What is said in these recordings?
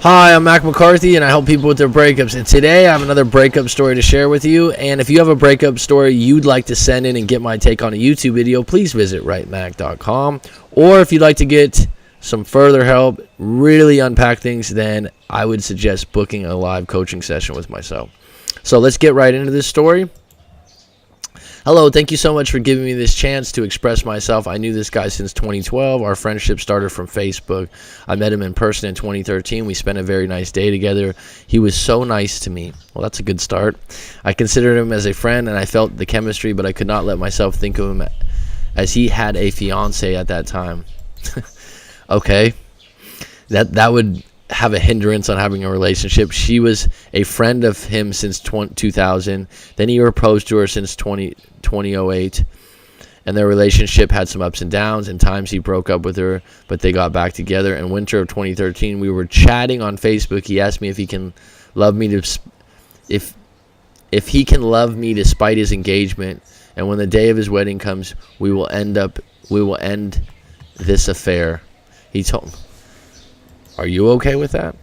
Hi, I'm Mac McCarthy, and I help people with their breakups. And today I have another breakup story to share with you. And if you have a breakup story you'd like to send in and get my take on a YouTube video, please visit writemac.com. Or if you'd like to get some further help, really unpack things, then I would suggest booking a live coaching session with myself. So let's get right into this story. Hello, thank you so much for giving me this chance to express myself. I knew this guy since 2012. Our friendship started from Facebook. I met him in person in 2013. We spent a very nice day together. He was so nice to me. Well, that's a good start. I considered him as a friend, and I felt the chemistry, but I could not let myself think of him as he had a fiance at that time. Okay, that would have a hindrance on having a relationship. She was a friend of him since 2000. Then he proposed to her since 2008, and their relationship had some ups and downs. And times he broke up with her, but they got back together. In winter of 2013, we were chatting on Facebook. He asked me if he can love me if he can love me despite his engagement, and when the day of his wedding comes, we will end this affair. He told me. Are you okay with that?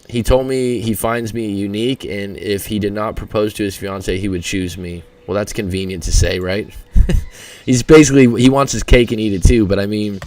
He told me he finds me unique, and if he did not propose to his fiance, he would choose me. Well, that's convenient to say, right? He wants his cake and eat it too. But I mean,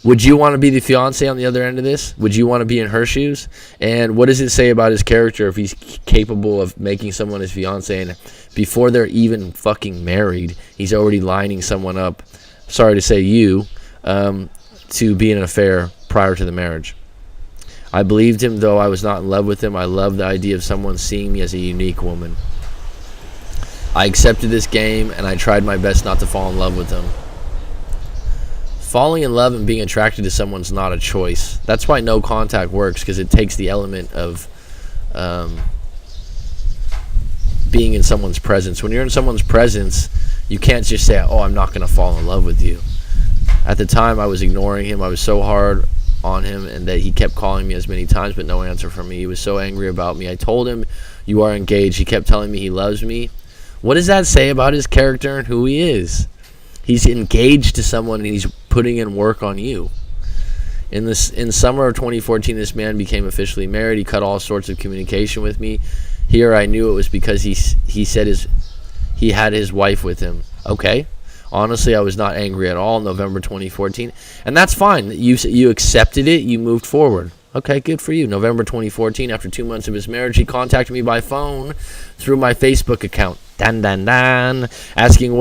would you want to be the fiance on the other end of this? Would you want to be in her shoes? And what does it say about his character if he's capable of making someone his fiance, and before they're even fucking married, he's already lining someone up? Sorry to say, to be in an affair prior to the marriage. I believed him, though I was not in love with him. I loved the idea of someone seeing me as a unique woman. I accepted this game, and I tried my best not to fall in love with him. Falling in love and being attracted to someone's not a choice. That's why no contact works, because it takes the element of being in someone's presence. When you're in someone's presence, you can't just say, oh, I'm not going to fall in love with you. At the time, I was ignoring him. I was so hard on him, and that he kept calling me as many times, but no answer from me. He was so angry about me. I told him, you are engaged. He kept telling me he loves me. What does that say about his character and who he is? He's engaged to someone, and he's putting in work on you. In summer of 2014, this man became officially married. He cut all sorts of communication with me. Here, I knew it was because he said he had his wife with him. Okay. Honestly, I was not angry at all in November 2014. And that's fine. You accepted it. You moved forward. Okay, good for you. November 2014, after 2 months of his marriage, he contacted me by phone through my Facebook account. Asking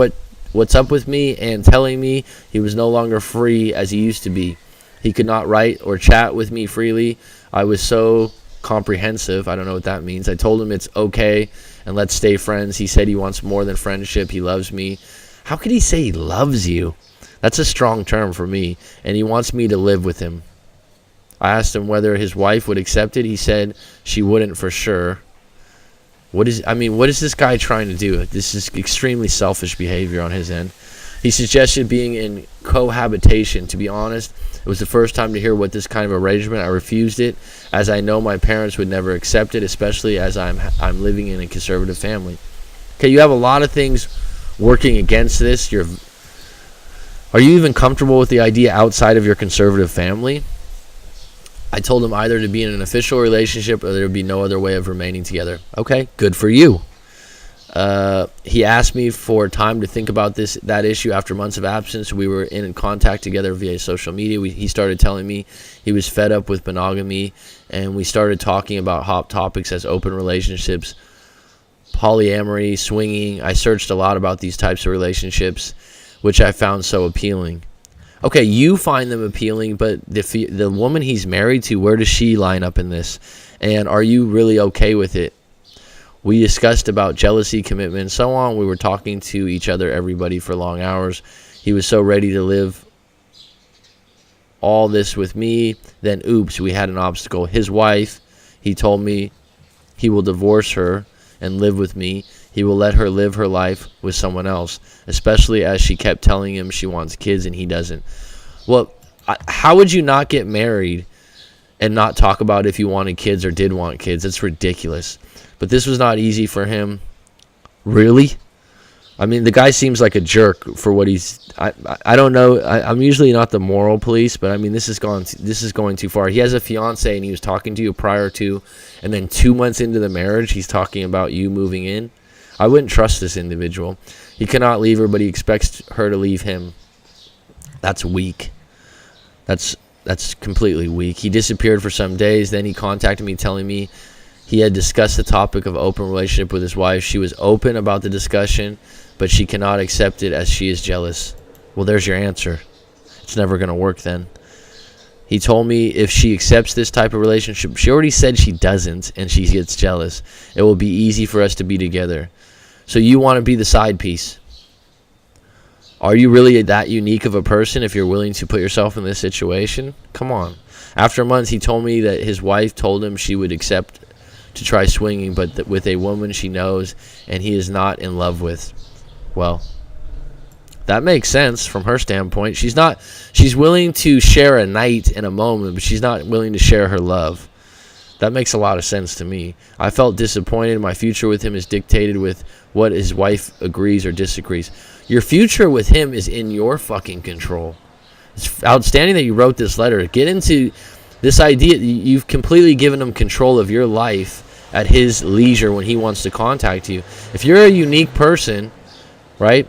what's up with me and telling me he was no longer free as he used to be. He could not write or chat with me freely. I was so comprehensive. I don't know what that means. I told him it's okay and let's stay friends. He said he wants more than friendship. He loves me. How could he say he loves you? That's a strong term for me. And he wants me to live with him. I asked him whether his wife would accept it. He said she wouldn't for sure. What is this guy trying to do? This is extremely selfish behavior on his end. He suggested being in cohabitation. To be honest, it was the first time to hear what this kind of arrangement. I refused it, as I know my parents would never accept it, especially as I'm living in a conservative family. Okay, you have a lot of things working against this. Are you even comfortable with the idea outside of your conservative family? I told him either to be in an official relationship or there would be no other way of remaining together. Okay, good for you. He asked me for time to think about that issue after months of absence. We were in contact together via social media. He started telling me he was fed up with monogamy, and we started talking about hot topics as open relationships, polyamory, swinging. I searched a lot about these types of relationships, which I found so appealing. Okay, you find them appealing, but the woman he's married to, where does she line up in this? And are you really okay with it? We discussed about jealousy, commitment, and so on. We were talking to each other, everybody, for long hours. He was so ready to live all this with me. Then, oops, we had an obstacle. His wife, he told me he will divorce her and live with me. He will let her live her life with someone else, especially as she kept telling him she wants kids and he doesn't. Well, how would you not get married and not talk about if you wanted kids or did want kids? It's ridiculous. But this was not easy for him. Really? I mean, the guy seems like a jerk for what he's. I don't know. I'm usually not the moral police, but I mean, this is going too far. He has a fiance, and he was talking to you prior to, and then 2 months into the marriage, he's talking about you moving in. I wouldn't trust this individual. He cannot leave her, but he expects her to leave him. That's weak. That's completely weak. He disappeared for some days. Then he contacted me, telling me he had discussed the topic of open relationship with his wife. She was open about the discussion, but she cannot accept it as she is jealous. Well, there's your answer. It's never going to work then. He told me if she accepts this type of relationship, she already said she doesn't, and she gets jealous, it will be easy for us to be together. So you want to be the side piece. Are you really that unique of a person if you're willing to put yourself in this situation? Come on. After months, he told me that his wife told him she would accept to try swinging, but that with a woman she knows and he is not in love with. Well, that makes sense from her standpoint. She's willing to share a night and a moment, but she's not willing to share her love. That makes a lot of sense to me. I felt disappointed. My future with him is dictated with what his wife agrees or disagrees. Your future with him is in your fucking control. It's outstanding that you wrote this letter. Get into this idea. You've completely given him control of your life at his leisure when he wants to contact you. If you're a unique person, right,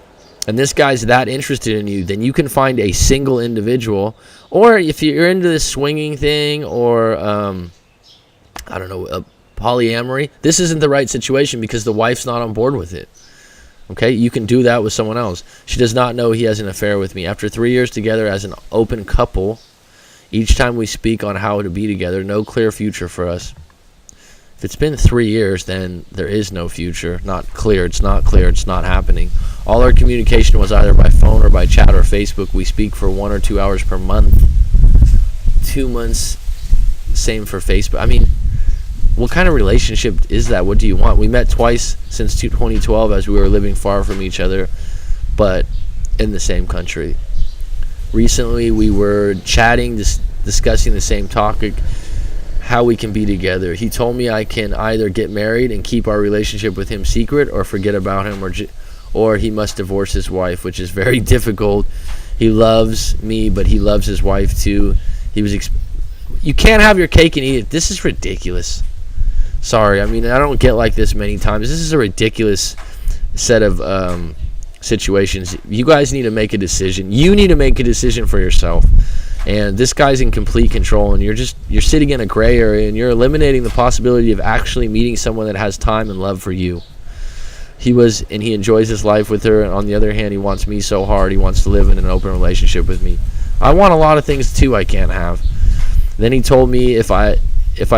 and this guy's that interested in you, then you can find a single individual. Or if you're into this swinging thing or, I don't know, polyamory, this isn't the right situation because the wife's not on board with it. Okay, you can do that with someone else. She does not know he has an affair with me. After 3 years together as an open couple, each time we speak on how to be together, no clear future for us. If it's been 3 years, then there is no future. Not clear. It's not clear. It's not happening. All our communication was either by phone or by chat or Facebook. We speak for 1 or 2 hours per month. 2 months, same for Facebook. I mean, what kind of relationship is that? What do you want? We met twice since 2012 as we were living far from each other, but in the same country. Recently, we were chatting, discussing the same topic, how we can be together. He told me I can either get married and keep our relationship with him secret or forget about him, or he must divorce his wife, which is very difficult. He loves me, but he loves his wife too. You can't have your cake and eat it. This is ridiculous. Sorry, I mean, I don't get like this many times. This is a ridiculous set of situations. You guys need to make a decision. You need to make a decision for yourself. And this guy's in complete control, and you're sitting in a gray area, and you're eliminating the possibility of actually meeting someone that has time and love for you. He enjoys his life with her, and on the other hand, he wants me so hard. He wants to live in an open relationship with me. I want a lot of things too I can't have. Then he told me if I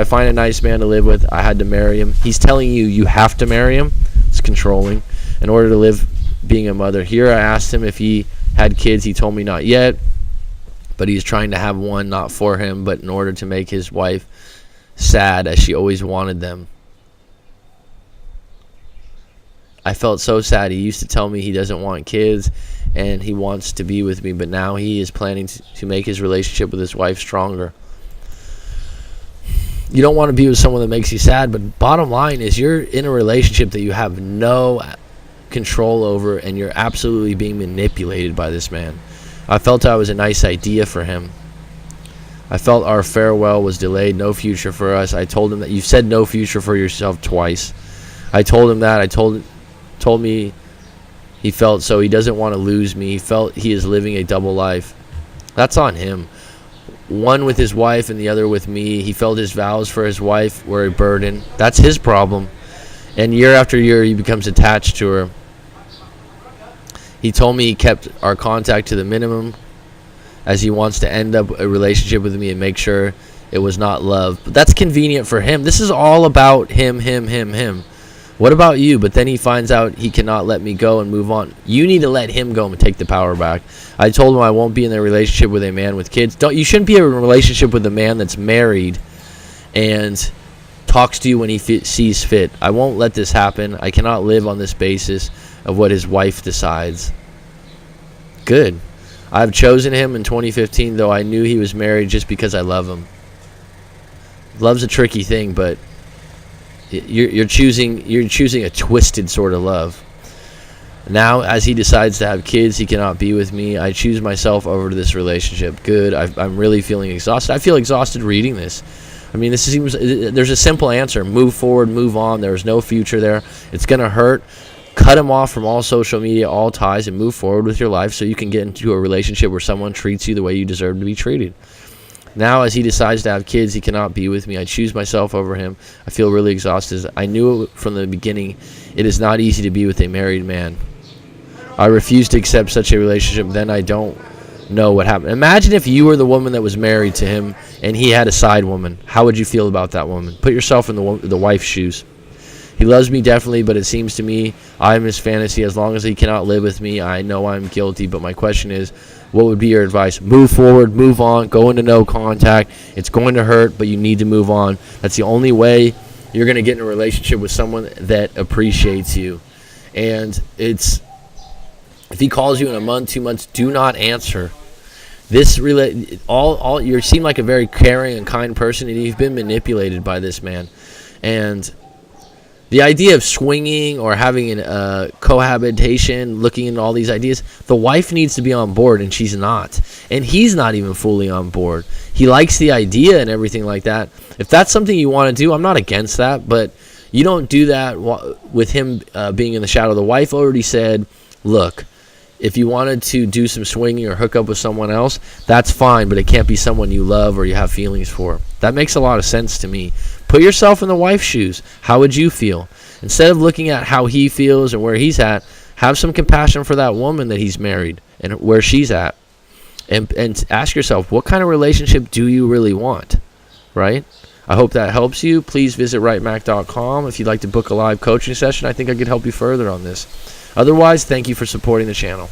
find a nice man to live with, I had to marry him. He's telling you have to marry him. It's controlling. In order to live being a mother. Here I asked him if he had kids. He told me not yet. But he's trying to have one, not for him, but in order to make his wife sad as she always wanted them. I felt so sad. He used to tell me he doesn't want kids and he wants to be with me, but now he is planning to make his relationship with his wife stronger. You don't want to be with someone that makes you sad, but bottom line is you're in a relationship that you have no control over and you're absolutely being manipulated by this man. I felt I was a nice idea for him. I felt our farewell was delayed, no future for us. I told him that you've said no future for yourself twice. I told him that. Told me he felt so. He doesn't want to lose me. He felt he is living a double life. That's on him. One with his wife and the other with me. He felt his vows for his wife were a burden. That's his problem. And year after year, he becomes attached to her. He told me he kept our contact to the minimum as he wants to end up a relationship with me and make sure it was not love. But that's convenient for him. This is all about him. What about you? But then he finds out he cannot let me go and move on. You need to let him go and take the power back. I told him I won't be in a relationship with a man with kids. You shouldn't be in a relationship with a man that's married and talks to you when he sees fit. I won't let this happen. I cannot live on this basis of what his wife decides. Good. I've chosen him in 2015, though I knew he was married just because I love him. Love's a tricky thing, but you're choosing a twisted sort of love. Now, as he decides to have kids, he cannot be with me. I choose myself over to this relationship. Good. I'm really feeling exhausted. I feel exhausted reading this. I mean, there's a simple answer. Move forward, move on. There's no future there. It's going to hurt. Cut him off from all social media, all ties, and move forward with your life so you can get into a relationship where someone treats you the way you deserve to be treated. Now, as he decides to have kids, he cannot be with me. I choose myself over him. I feel really exhausted. I knew from the beginning it is not easy to be with a married man. I refuse to accept such a relationship. Then I don't know what happened. Imagine if you were the woman that was married to him and he had a side woman. How would you feel about that woman? Put yourself in the wife's shoes. He loves me definitely, but it seems to me I am his fantasy. As long as he cannot live with me, I know I'm guilty. But my question is, what would be your advice? Move forward, move on, go into no contact. It's going to hurt, but you need to move on. That's the only way you're going to get in a relationship with someone that appreciates you. And if he calls you in a month, 2 months, do not answer. You seem like a very caring and kind person, and you've been manipulated by this man. And the idea of swinging or having a cohabitation, looking into all these ideas, the wife needs to be on board, and she's not. And he's not even fully on board. He likes the idea and everything like that. If that's something you want to do, I'm not against that, but you don't do that with him being in the shadow. The wife already said, look, if you wanted to do some swinging or hook up with someone else, that's fine, but it can't be someone you love or you have feelings for. That makes a lot of sense to me. Put yourself in the wife's shoes. How would you feel? Instead of looking at how he feels and where he's at, have some compassion for that woman that he's married and where she's at. And ask yourself, what kind of relationship do you really want? Right? I hope that helps you. Please visit rightmac.com if you'd like to book a live coaching session. I think I could help you further on this. Otherwise, thank you for supporting the channel.